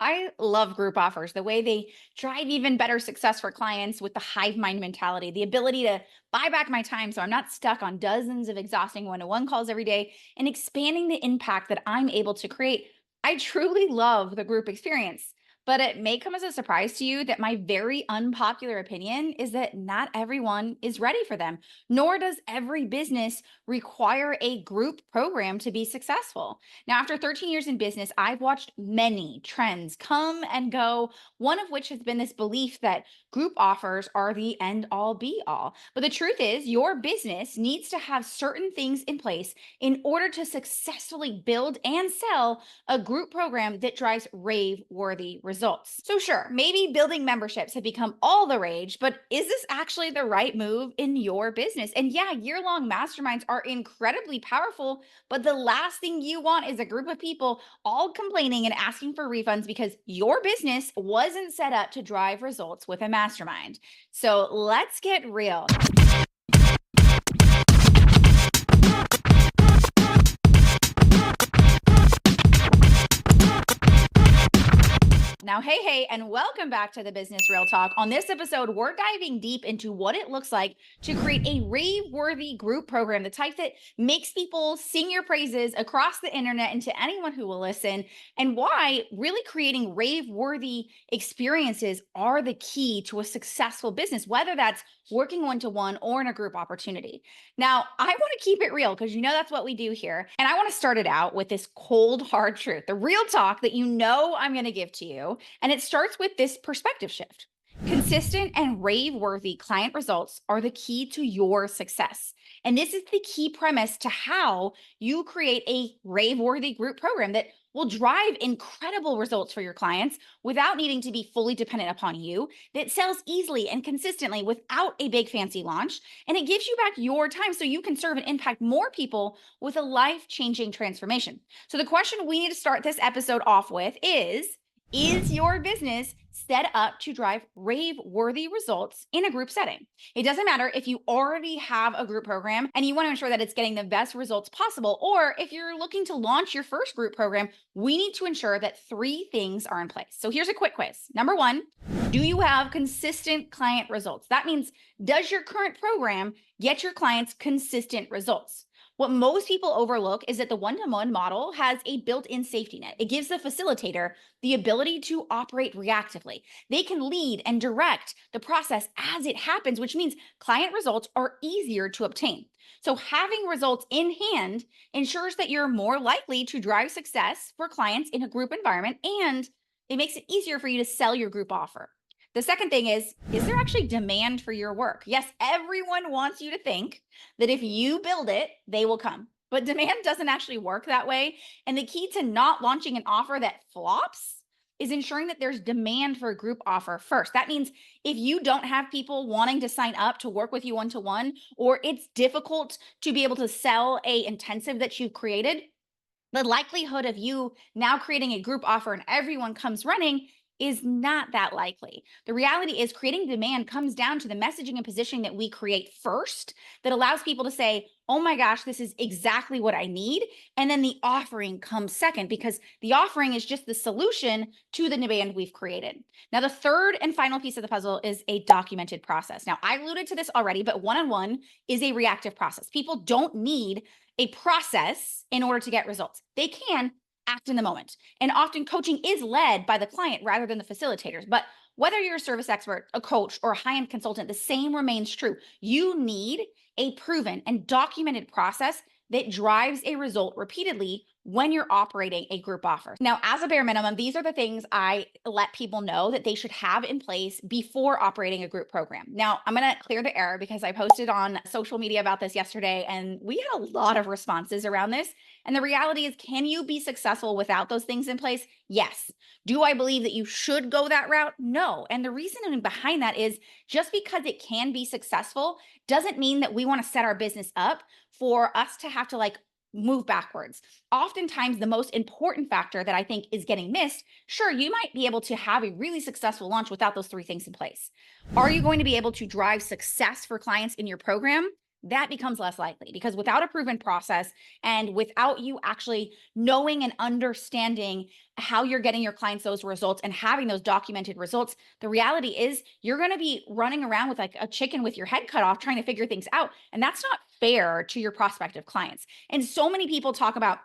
I love group offers, the way they drive even better success for clients with the hive mind mentality, the ability to buy back my time so I'm not stuck on dozens of exhausting one to one calls every day, and expanding the impact that I'm able to create. I truly love the group experience. But it may come as a surprise to you that my very unpopular opinion is that not everyone is ready for them, nor does every business require a group program to be successful. Now, after 13 years in business, I've watched many trends come and go, one of which has been this belief that group offers are the end all be all. But the truth is, your business needs to have certain things in place in order to successfully build and sell a group program that drives rave worthy results. So, sure, maybe building memberships have become all the rage, but is this actually the right move in your business? And yeah, year long masterminds are incredibly powerful, but the last thing you want is a group of people all complaining and asking for refunds because your business wasn't set up to drive results with a mastermind. So, let's get real. Now, hey, and welcome back to the Business Real Talk. On this episode, we're diving deep into what it looks like to create a rave-worthy group program, the type that makes people sing your praises across the internet and to anyone who will listen, and why really creating rave-worthy experiences are the key to a successful business, whether that's working one-to-one or in a group opportunity. Now, I want to keep it real because that's what we do here. And I want to start it out with this cold, hard truth, the real talk that I'm going to give to you. And it starts with this perspective shift. Consistent and rave worthy client results are the key to your success. And this is the key premise to how you create a rave worthy group program that will drive incredible results for your clients without needing to be fully dependent upon you, that sells easily and consistently without a big fancy launch. And it gives you back your time so you can serve and impact more people with a life changing transformation. So, the question we need to start this episode off with is your business set up to drive rave worthy results in a group setting? It doesn't matter if you already have a group program and you want to ensure that it's getting the best results possible, or if you're looking to launch your first group program, we need to ensure that three things are in place. So here's a quick quiz. Number one, do you have consistent client results? That means, does your current program get your clients consistent results? What most people overlook is that the one-to-one model has a built-in safety net. It gives the facilitator the ability to operate reactively. They can lead and direct the process as it happens, which means client results are easier to obtain. So having results in hand ensures that you're more likely to drive success for clients in a group environment, and it makes it easier for you to sell your group offer. The second thing is there actually demand for your work? Yes, everyone wants you to think that if you build it, they will come. But demand doesn't actually work that way. And the key to not launching an offer that flops is ensuring that there's demand for a group offer first. That means if you don't have people wanting to sign up to work with you one to one, or it's difficult to be able to sell a intensive that you've created, the likelihood of you now creating a group offer and everyone comes running is not that likely. The reality is creating demand comes down to the messaging and positioning that we create first that allows people to say, oh my gosh, this is exactly what I need. And then the offering comes second, because the offering is just the solution to the demand we've created. Now, the third and final piece of the puzzle is a documented process. Now, I alluded to this already, but one-on-one is a reactive process. People don't need a process in order to get results. They can act in the moment. And often coaching is led by the client rather than the facilitators. But whether you're a service expert, a coach, or a high-end consultant, the same remains true. You need a proven and documented process that drives a result repeatedly when you're operating a group offer. Now, as a bare minimum, these are the things I let people know that they should have in place before operating a group program. Now, I'm going to clear the air because I posted on social media about this yesterday and we had a lot of responses around this. And the reality is, can you be successful without those things in place? Yes. Do I believe that you should go that route? No. And the reason behind that is just because it can be successful doesn't mean that we want to set our business up for us to have to move backwards. Oftentimes, the most important factor that I think is getting missed, sure, you might be able to have a really successful launch without those three things in place. Are you going to be able to drive success for clients in your program? that becomes less likely because without a proven process and without you actually knowing and understanding how you're getting your clients those results and having those documented results, the reality is you're going to be running around with like a chicken with your head cut off trying to figure things out. And that's not fair to your prospective clients. And so many people talk about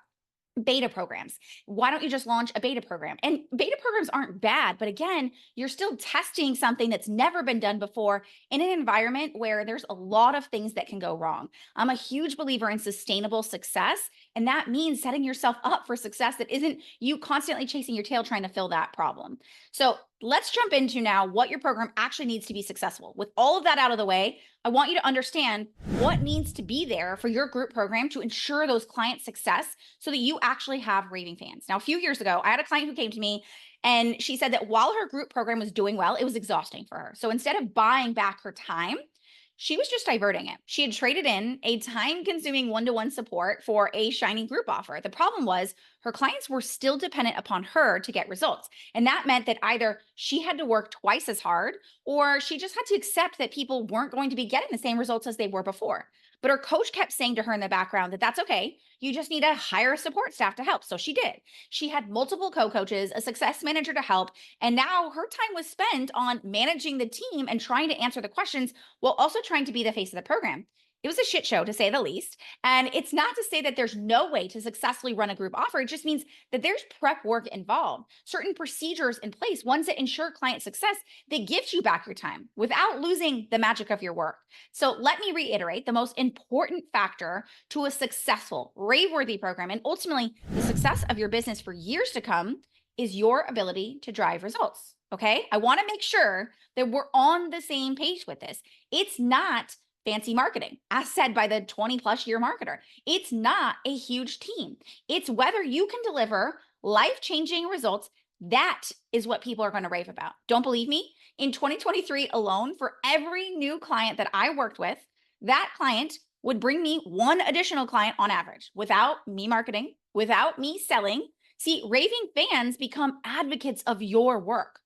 beta programs. Why don't you just launch a beta program? And beta programs aren't bad, but again, you're still testing something that's never been done before in an environment where there's a lot of things that can go wrong. I'm a huge believer in sustainable success, and that means setting yourself up for success that isn't you constantly chasing your tail trying to fill that problem. So let's jump into now what your program actually needs to be successful. With all of that out of the way, I want you to understand what needs to be there for your group program to ensure those client success so that you actually have raving fans. Now, a few years ago, I had a client who came to me and she said that while her group program was doing well, it was exhausting for her. So instead of buying back her time, she was just diverting it. She had traded in a time-consuming one-to-one support for a shiny group offer. The problem was her clients were still dependent upon her to get results. And that meant that either she had to work twice as hard or she just had to accept that people weren't going to be getting the same results as they were before. But her coach kept saying to her in the background that that's okay. You just need to hire a support staff to help. So she did. She had multiple co-coaches, a success manager to help, and now her time was spent on managing the team and trying to answer the questions while also trying to be the face of the program. It was a shit show to say the least. And it's not to say that there's no way to successfully run a group offer. It just means that there's prep work involved, certain procedures in place, ones that ensure client success that gives you back your time without losing the magic of your work. So let me reiterate the most important factor to a successful, rave-worthy program and ultimately the success of your business for years to come is your ability to drive results. Okay. I want to make sure that we're on the same page with this. It's not fancy marketing, as said by the 20+ year marketer. It's not a huge team. It's whether you can deliver life-changing results. That is what people are going to rave about. Don't believe me? In 2023 alone, for every new client that I worked with, that client would bring me one additional client on average without me marketing, without me selling. See, raving fans become advocates of your work.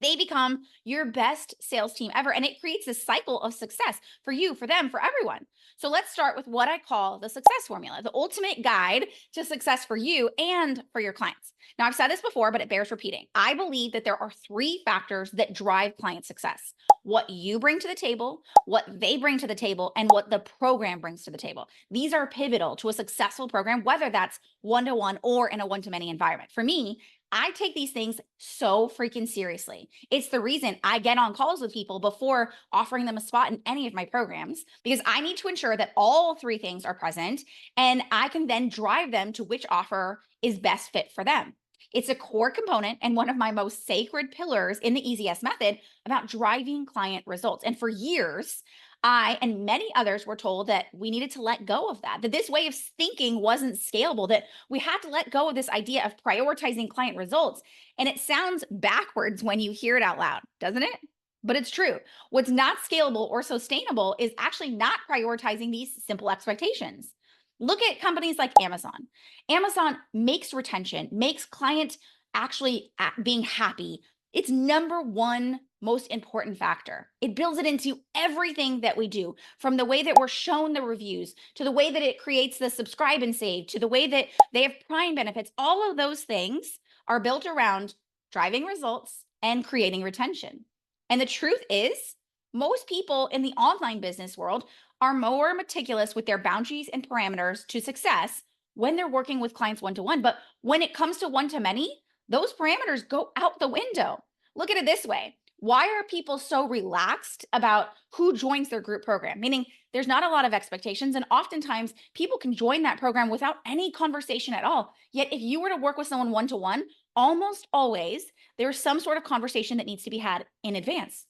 They become your best sales team ever. And it creates a cycle of success for you, for them, for everyone. So let's start with what I call the success formula, the ultimate guide to success for you and for your clients. Now, I've said this before, but it bears repeating. I believe that there are 3 factors that drive client success: what you bring to the table, what they bring to the table, and what the program brings to the table. These are pivotal to a successful program, whether that's one-to-one or in a one-to-many environment. For me, I take these things so freaking seriously. It's the reason I get on calls with people before offering them a spot in any of my programs, because I need to ensure that all 3 things are present and I can then drive them to which offer is best fit for them. It's a core component and one of my most sacred pillars in the EasyS method about driving client results. And for years, I and many others were told that we needed to let go of that this way of thinking wasn't scalable, that we had to let go of this idea of prioritizing client results. And it sounds backwards when you hear it out loud, doesn't it? But it's true. What's not scalable or sustainable is actually not prioritizing these simple expectations. Look at companies like Amazon. Amazon makes retention, makes client actually being happy its number one most important factor. It builds it into everything that we do, from the way that we're shown the reviews, to the way that it creates the subscribe and save, to the way that they have Prime benefits. All of those things are built around driving results and creating retention. And the truth is, most people in the online business world are more meticulous with their boundaries and parameters to success when they're working with clients one-to-one. But when it comes to one-to-many, those parameters go out the window. Look at it this way. Why are people so relaxed about who joins their group program? Meaning there's not a lot of expectations. And oftentimes people can join that program without any conversation at all. Yet if you were to work with someone one-to-one, almost always there's some sort of conversation that needs to be had in advance.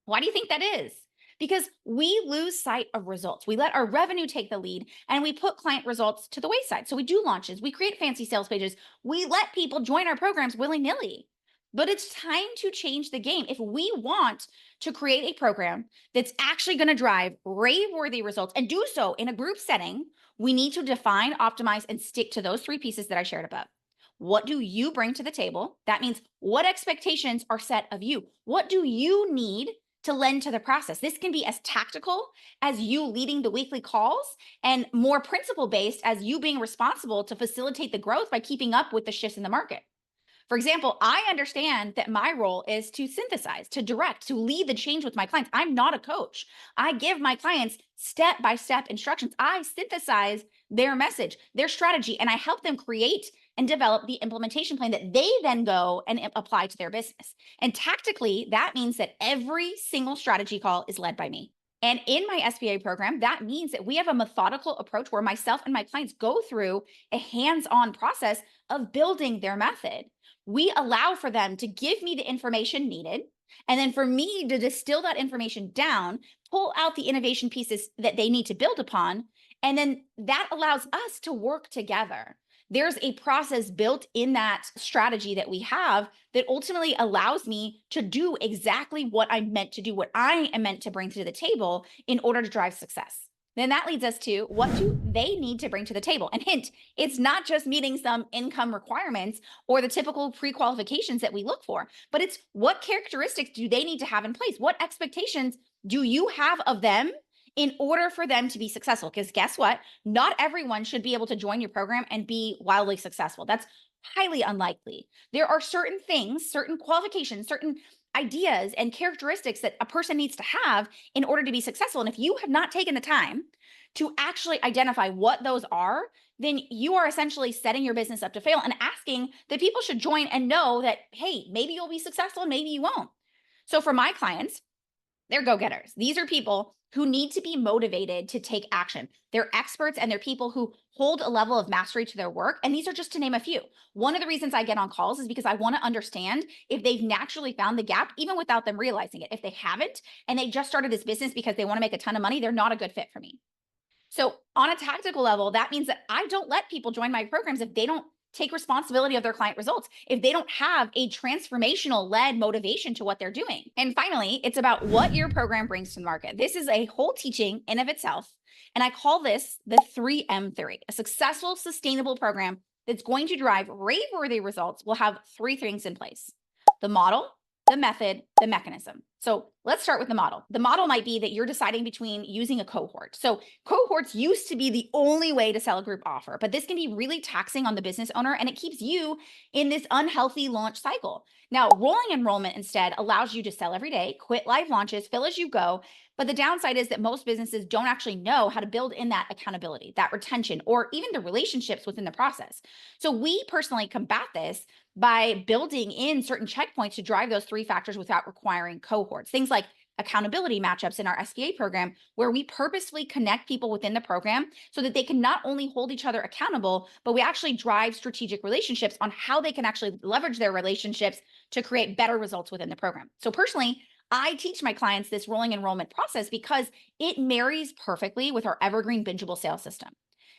Why do you think that is? Because we lose sight of results. We let our revenue take the lead and we put client results to the wayside. So we do launches, we create fancy sales pages, we let people join our programs willy-nilly. But it's time to change the game. If we want to create a program that's actually going to drive rave-worthy results and do so in a group setting, we need to define, optimize, and stick to those 3 pieces that I shared above. What do you bring to the table? That means what expectations are set of you? What do you need to lend to the process. This can be as tactical as you leading the weekly calls and more principle based as you being responsible to facilitate the growth by keeping up with the shifts in the market. For example, I understand that my role is to synthesize, to direct, to lead the change with my clients. I'm not a coach. I give my clients step by step instructions. I synthesize their message, their strategy, and I help them create and develop the implementation plan that they then go and apply to their business. And tactically, that means that every single strategy call is led by me. And in my SBA program, that means that we have a methodical approach where myself and my clients go through a hands on process of building their method. We allow for them to give me the information needed, and then for me to distill that information down, pull out the innovation pieces that they need to build upon, and then that allows us to work together. There's a process built in that strategy that we have that ultimately allows me to do exactly what I'm meant to do, what I am meant to bring to the table in order to drive success. Then that leads us to, what do they need to bring to the table? And hint, it's not just meeting some income requirements or the typical pre-qualifications that we look for, but it's what characteristics do they need to have in place? What expectations do you have of them in order for them to be successful? Because guess what? Not everyone should be able to join your program and be wildly successful. That's highly unlikely. There are certain things, certain qualifications, certain ideas and characteristics that a person needs to have in order to be successful. And if you have not taken the time to actually identify what those are, then you are essentially setting your business up to fail and asking that people should join and know that, hey, maybe you'll be successful and maybe you won't. So for my clients, they're go-getters. These are people who need to be motivated to take action. They're experts and they're people who hold a level of mastery to their work. And these are just to name a few. One of the reasons I get on calls is because I want to understand if they've naturally found the gap, even without them realizing it. If they haven't, and they just started this business because they want to make a ton of money, they're not a good fit for me. So on a tactical level, that means that I don't let people join my programs if they don't take responsibility of their client results, if they don't have a transformational led motivation to what they're doing. And finally, it's about what your program brings to the market. This is a whole teaching in of itself. And I call this the 3M theory. A successful, sustainable program that's going to drive rave-worthy results will have three things in place: the model, the method, the mechanism. So let's start with the model. The model might be that you're deciding between using a cohort. So cohorts used to be the only way to sell a group offer, but this can be really taxing on the business owner and it keeps you in this unhealthy launch cycle. Now, rolling enrollment instead allows you to sell every day, quit live launches, fill as you go. But the downside is that most businesses don't actually know how to build in that accountability, that retention, or even the relationships within the process. So we personally combat this by building in certain checkpoints to drive those three factors without requiring cohorts. Things like accountability matchups in our SBA program, where we purposefully connect people within the program so that they can not only hold each other accountable, but we actually drive strategic relationships on how they can actually leverage their relationships to create better results within the program. So personally, I teach my clients this rolling enrollment process because it marries perfectly with our evergreen bingeable sales system.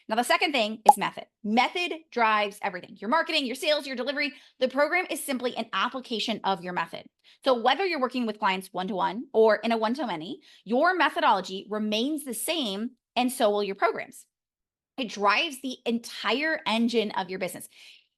Now, the second thing is method. Method drives everything: your marketing, your sales, your delivery. The program is simply an application of your method. So whether you're working with clients one-to-one or in a one-to-many, your methodology remains the same, and so will your programs. It drives the entire engine of your business.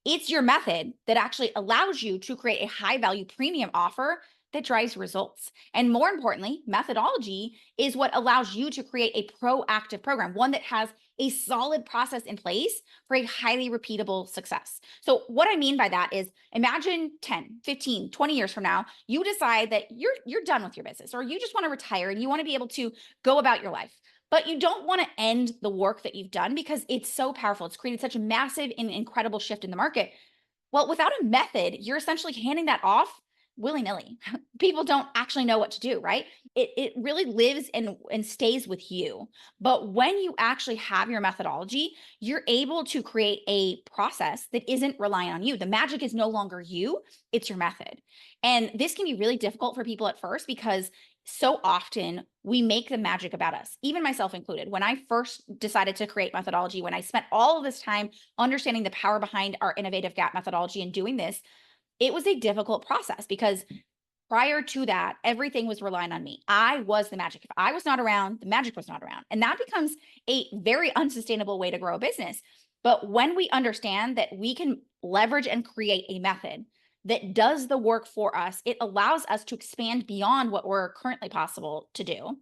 It's your method that actually allows you to create a high value premium offer that drives results. And more importantly, methodology is what allows you to create a proactive program, one that has a solid process in place for a highly repeatable success. So what I mean by that is, imagine 10, 15, 20 years from now, you decide that you're done with your business, or you just want to retire and you want to be able to go about your life. But you don't want to end the work that you've done because it's so powerful. It's created such a massive and incredible shift in the market. Well, without a method, you're essentially handing that off willy-nilly. People don't actually know what to do, right? It really lives and stays with you. But when you actually have your methodology, you're able to create a process that isn't relying on you. The magic is no longer you, it's your method. And this can be really difficult for people at first because so often we make the magic about us, even myself included. When I first decided to create methodology, when I spent all of this time understanding the power behind our innovative gap methodology and doing this, it was a difficult process because prior to that, everything was relying on me. I was the magic. If I was not around, the magic was not around. And that becomes a very unsustainable way to grow a business. But when we understand that we can leverage and create a method that does the work for us. It allows us to expand beyond what we're currently possible to do.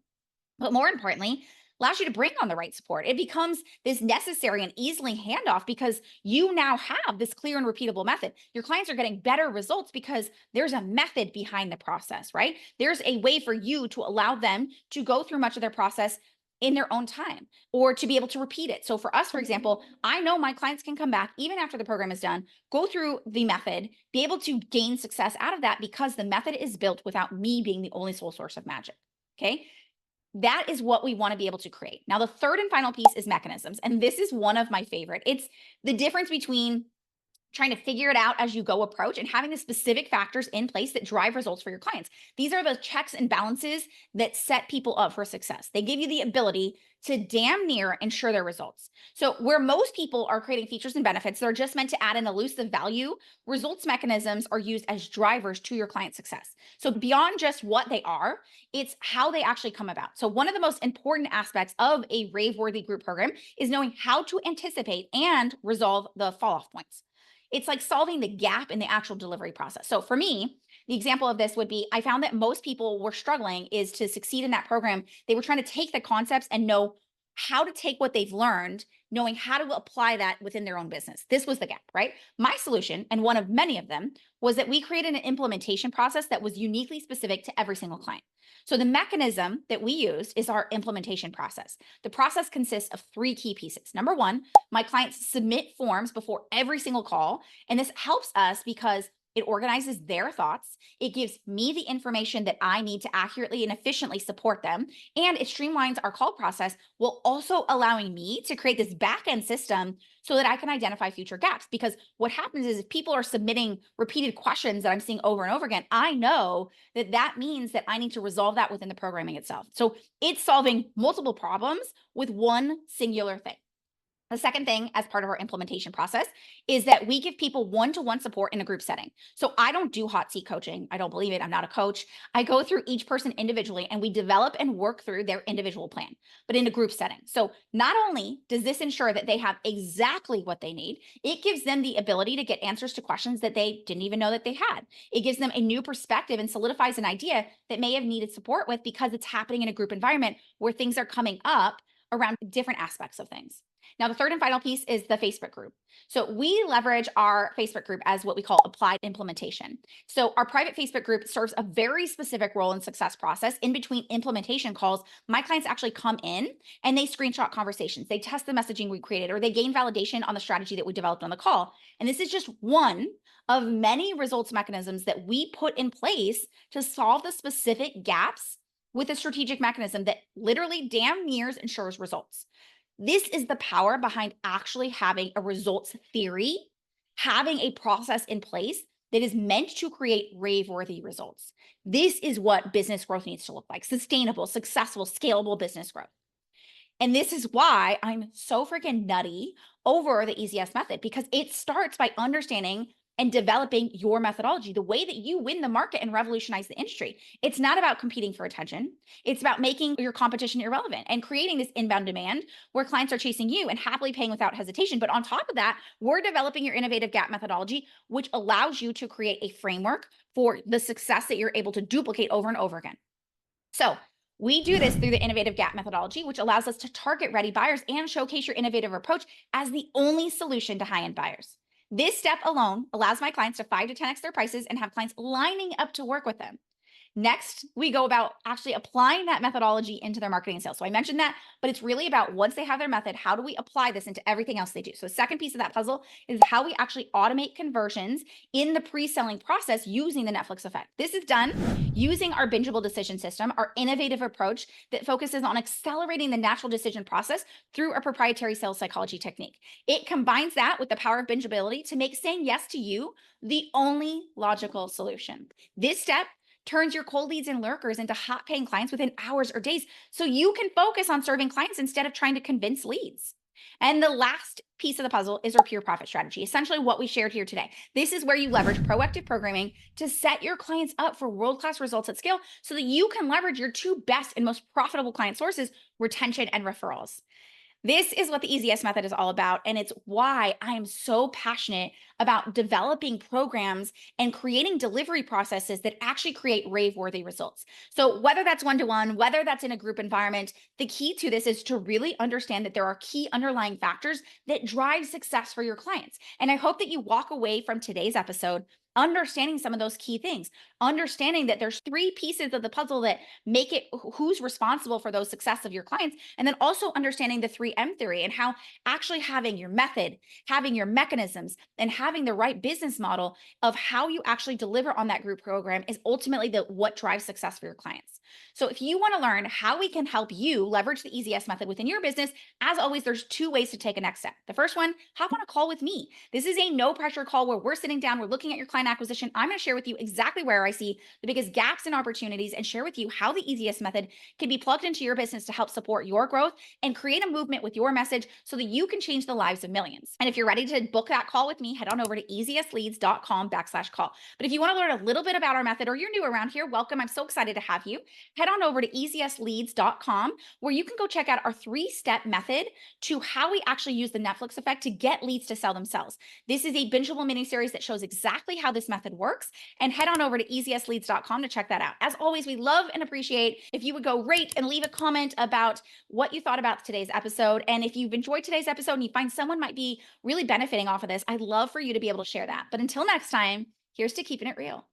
But more importantly, allows you to bring on the right support. It becomes this necessary and easily handoff because you now have this clear and repeatable method. Your clients are getting better results because there's a method behind the process, right? There's a way for you to allow them to go through much of their process in their own time or to be able to repeat it. So for us, for example, I know my clients can come back even after the program is done, go through the method, be able to gain success out of that because the method is built without me being the only sole source of magic. Okay. That is what we want to be able to create. Now, the third and final piece is mechanisms. And this is one of my favorite. It's the difference between trying to figure it out as you go approach and having the specific factors in place that drive results for your clients. These are the checks and balances that set people up for success. They give you the ability to damn near ensure their results. So where most people are creating features and benefits, they're just meant to add an elusive value. Results mechanisms are used as drivers to your client success. So beyond just what they are, it's how they actually come about. So one of the most important aspects of a rave-worthy group program is knowing how to anticipate and resolve the fall-off points. It's like solving the gap in the actual delivery process. So for me, the example of this would be I found that most people were struggling is to succeed in that program. They were trying to take the concepts and know how to take what they've learned, knowing how to apply that within their own business. This was the gap, right? My solution, and one of many of them, was that we created an implementation process that was uniquely specific to every single client. So the mechanism that we used is our implementation process. The process consists of three key pieces. Number one, my clients submit forms before every single call. And this helps us because it organizes their thoughts. It gives me the information that I need to accurately and efficiently support them. And it streamlines our call process while also allowing me to create this back-end system so that I can identify future gaps. Because what happens is if people are submitting repeated questions that I'm seeing over and over again, I know that that means that I need to resolve that within the programming itself. So it's solving multiple problems with one singular thing. The second thing, as part of our implementation process, is that we give people one-to-one support in a group setting. So I don't do hot seat coaching. I don't believe it. I'm not a coach. I go through each person individually and we develop and work through their individual plan, but in a group setting. So not only does this ensure that they have exactly what they need, it gives them the ability to get answers to questions that they didn't even know that they had. It gives them a new perspective and solidifies an idea that may have needed support with because it's happening in a group environment where things are coming up around different aspects of things. Now, the third and final piece is the Facebook group. So we leverage our Facebook group as what we call applied implementation. So our private Facebook group serves a very specific role in success process. In between implementation calls, my clients actually come in and they screenshot conversations. They test the messaging we created or they gain validation on the strategy that we developed on the call. And this is just one of many results mechanisms that we put in place to solve the specific gaps with a strategic mechanism that literally damn near ensures results. This is the power behind actually having a results theory, having a process in place that is meant to create rave-worthy results. This is what business growth needs to look like: sustainable, successful, scalable business growth. And this is why I'm so freaking nutty over the EasyS method, because it starts by understanding and developing your methodology, the way that you win the market and revolutionize the industry. It's not about competing for attention. It's about making your competition irrelevant and creating this inbound demand where clients are chasing you and happily paying without hesitation. But on top of that, we're developing your innovative gap methodology, which allows you to create a framework for the success that you're able to duplicate over and over again. So we do this through the innovative gap methodology, which allows us to target ready buyers and showcase your innovative approach as the only solution to high-end buyers. This step alone allows my clients to 5 to 10x their prices and have clients lining up to work with them. Next, we go about actually applying that methodology into their marketing and sales. So I mentioned that, but it's really about once they have their method, how do we apply this into everything else they do? So the second piece of that puzzle is how we actually automate conversions in the pre-selling process using the Netflix effect. This is done using our bingeable decision system, our innovative approach that focuses on accelerating the natural decision process through a proprietary sales psychology technique. It combines that with the power of bingeability to make saying yes to you the only logical solution. This step turns your cold leads and lurkers into hot paying clients within hours or days so you can focus on serving clients instead of trying to convince leads. And the last piece of the puzzle is our pure profit strategy, essentially what we shared here today. This is where you leverage proactive programming to set your clients up for world-class results at scale so that you can leverage your two best and most profitable client sources, retention and referrals. This is what the EasyS method is all about. And it's why I am so passionate about developing programs and creating delivery processes that actually create rave worthy results. So, whether that's one to one, whether that's in a group environment, the key to this is to really understand that there are key underlying factors that drive success for your clients. And I hope that you walk away from today's episode understanding some of those key things, understanding that there's three pieces of the puzzle that make it who's responsible for those success of your clients, and then also understanding the 3M theory and how actually having your method, having your mechanisms, and having the right business model of how you actually deliver on that group program is ultimately the what drives success for your clients. So if you want to learn how we can help you leverage the EasyS method within your business, as always, there's two ways to take a next step. The first one, hop on a call with me. This is a no pressure call where we're sitting down, we're looking at your client acquisition. I'm going to share with you exactly where I see the biggest gaps and opportunities and share with you how the EasyS method can be plugged into your business to help support your growth and create a movement with your message so that you can change the lives of millions. And if you're ready to book that call with me, head on over to easyesleads.com/call. But if you want to learn a little bit about our method or you're new around here, welcome. I'm so excited to have you. Head on over to easyesleads.com where you can go check out our 3-step method to how we actually use the Netflix effect to get leads to sell themselves. This is a bingeable mini series that shows exactly how this method works. And head on over to easyesleads.com to check that out. As always, we love and appreciate if you would go rate and leave a comment about what you thought about today's episode. And if you've enjoyed today's episode and you find someone might be really benefiting off of this, I'd love for you to be able to share that. But until next time, here's to keeping it real.